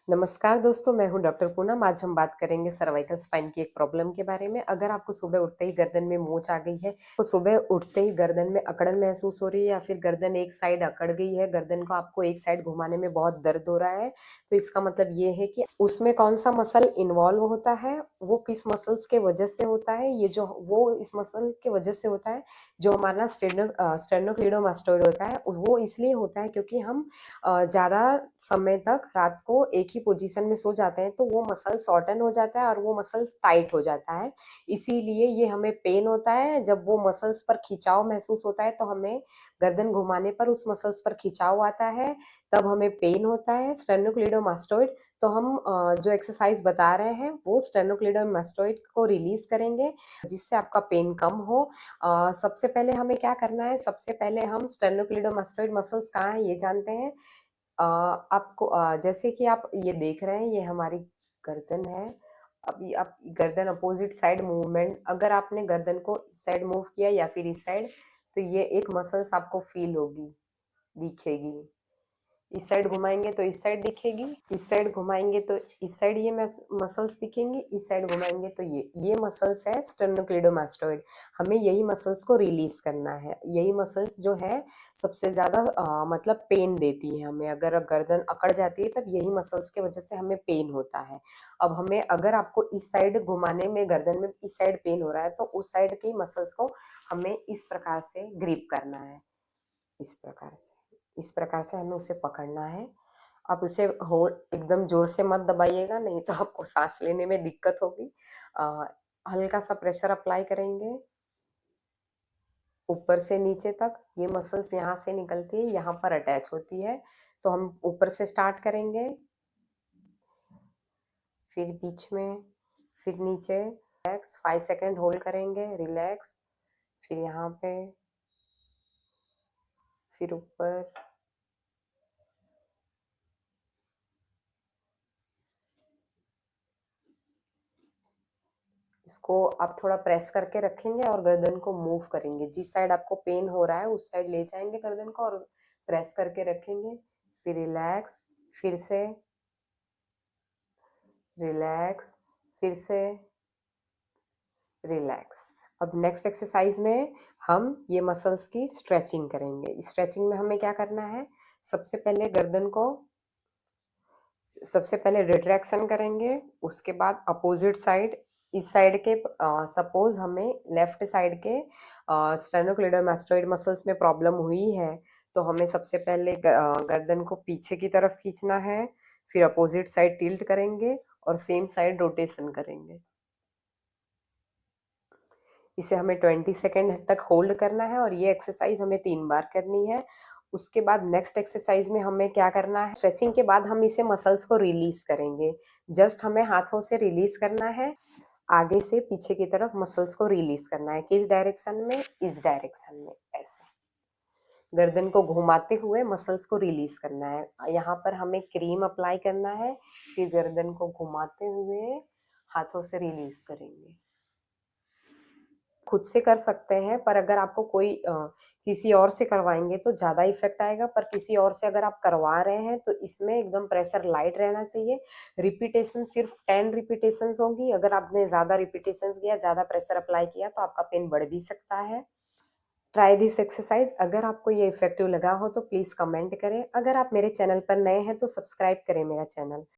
नमस्कार दोस्तों, मैं हूं डॉक्टर पूनम। आज हम बात करेंगे सर्वाइकल स्पाइन की एक प्रॉब्लम के बारे में। अगर आपको सुबह उठते ही गर्दन में मोच आ गई है, तो सुबह उठते ही गर्दन में अकड़न महसूस हो रही है या फिर गर्दन एक साइड अकड़ गई है, गर्दन को आपको एक साइड घुमाने में बहुत दर्द हो रहा है, तो इसका मतलब ये है कि उसमें कौन सा मसल इन्वॉल्व होता है, वो किस मसल्स के वजह से होता है। ये जो वो इस मसल के वजह से होता है जो हमारा स्टेर्नोक्लीडोमास्टोइड होता है, वो इसलिए होता है क्योंकि हम ज़्यादा समय तक रात को एक ही पोजीशन में सो जाते हैं, तो वो मसल शॉर्टन हो जाता है और वो मसल्स टाइट हो जाता है। इसीलिए ये हमें पेन होता है। जब वो मसल्स पर खिंचाव महसूस होता है तो हमें गर्दन घुमाने पर उस मसल्स पर खिंचाव आता है, तब हमें पेन होता है स्टेर्नोक्लीडोमास्टोइड। तो हम जो एक्सरसाइज बता रहे हैं वो स्टेर्नोक्लीडोमास्टोइड को रिलीज करेंगे, जिससे आपका पेन कम हो। सबसे पहले हमें क्या करना है, सबसे पहले हम स्टेर्नोक्लीडोमास्टोइड मसल्स कहाँ है ये जानते हैं। आपको जैसे कि आप ये देख रहे हैं, ये हमारी गर्दन है। अभी आप गर्दन अपोजिट साइड मूवमेंट, अगर आपने गर्दन को इस साइड मूव किया या फिर इस साइड, तो ये एक मसल्स आपको फील होगी, दिखेगी। इस साइड घुमाएंगे तो इस साइड दिखेगी, इस साइड घुमाएंगे तो इस साइड ये मसल्स दिखेंगी, इस साइड घुमाएंगे तो ये मसल्स है स्टेर्नोक्लीडोमास्टोइड। हमें यही मसल्स को रिलीज करना है। यही मसल्स जो है सबसे ज्यादा मतलब पेन देती है हमें। अगर गर्दन अकड़ जाती है तब यही मसल्स के वजह से हमें पेन होता है। अब हमें, अगर आपको इस साइड घुमाने में गर्दन में इस साइड पेन हो रहा है, तो उस साइड की मसल्स को हमें इस प्रकार से ग्रिप करना है। इस प्रकार से हमें उसे पकड़ना है। आप उसे होल्ड, एकदम जोर से मत दबाइएगा, नहीं तो आपको सांस लेने में दिक्कत होगी। अ, हल्का सा प्रेशर अप्लाई करेंगे ऊपर से नीचे तक। ये मसल्स यहाँ से निकलती है, यहाँ पर अटैच होती है, तो हम ऊपर से स्टार्ट करेंगे, फिर बीच में, फिर नीचे। रिलैक्स, 5 सेकेंड होल्ड करेंगे, रिलैक्स, फिर यहाँ पे, फिर ऊपर। इसको आप थोड़ा प्रेस करके रखेंगे और गर्दन को मूव करेंगे। जिस साइड आपको पेन हो रहा है उस साइड ले जाएंगे गर्दन को और प्रेस करके रखेंगे। फिर रिलैक्स, फिर से रिलैक्स, फिर से रिलैक्स। अब नेक्स्ट एक्सरसाइज में हम ये मसल्स की स्ट्रेचिंग करेंगे। स्ट्रेचिंग में हमें क्या करना है, सबसे पहले गर्दन को, सबसे पहले रिट्रैक्शन करेंगे, उसके बाद अपोजिट साइड, इस साइड के, सपोज हमें लेफ्ट साइड के स्टेर्नोक्लीडोमास्टोइड मसल्स में प्रॉब्लम हुई है, तो हमें सबसे पहले गर्दन को पीछे की तरफ खींचना है, फिर अपोजिट साइड टिल्ट करेंगे और सेम साइड रोटेशन करेंगे। इसे हमें 20 सेकेंड तक होल्ड करना है और ये एक्सरसाइज हमें 3 बार करनी है। उसके बाद नेक्स्ट एक्सरसाइज में हमें क्या करना है, स्ट्रेचिंग के बाद हम इसे मसल्स को रिलीज करेंगे। जस्ट हमें हाथों से रिलीज करना है, आगे से पीछे की तरफ मसल्स को रिलीज करना है। किस डायरेक्शन में, इस डायरेक्शन में, ऐसे गर्दन को घुमाते हुए मसल्स को रिलीज करना है। यहाँ पर हमें क्रीम अप्लाई करना है, फिर गर्दन को घुमाते हुए हाथों से रिलीज करेंगे। खुद से कर सकते हैं, पर अगर आपको कोई किसी और से करवाएंगे तो ज़्यादा इफेक्ट आएगा। पर किसी और से अगर आप करवा रहे हैं तो इसमें एकदम प्रेशर लाइट रहना चाहिए। रिपीटेशन सिर्फ 10 रिपीटेशंस होंगी। अगर आपने ज़्यादा रिपीटेशंस किया, ज़्यादा प्रेशर अप्लाई किया, तो आपका पेन बढ़ भी सकता है। Try this exercise. अगर आपको ये इफेक्टिव लगा हो तो प्लीज़ कमेंट करें। अगर आप मेरे चैनल पर नए हैं तो सब्सक्राइब करें मेरा चैनल।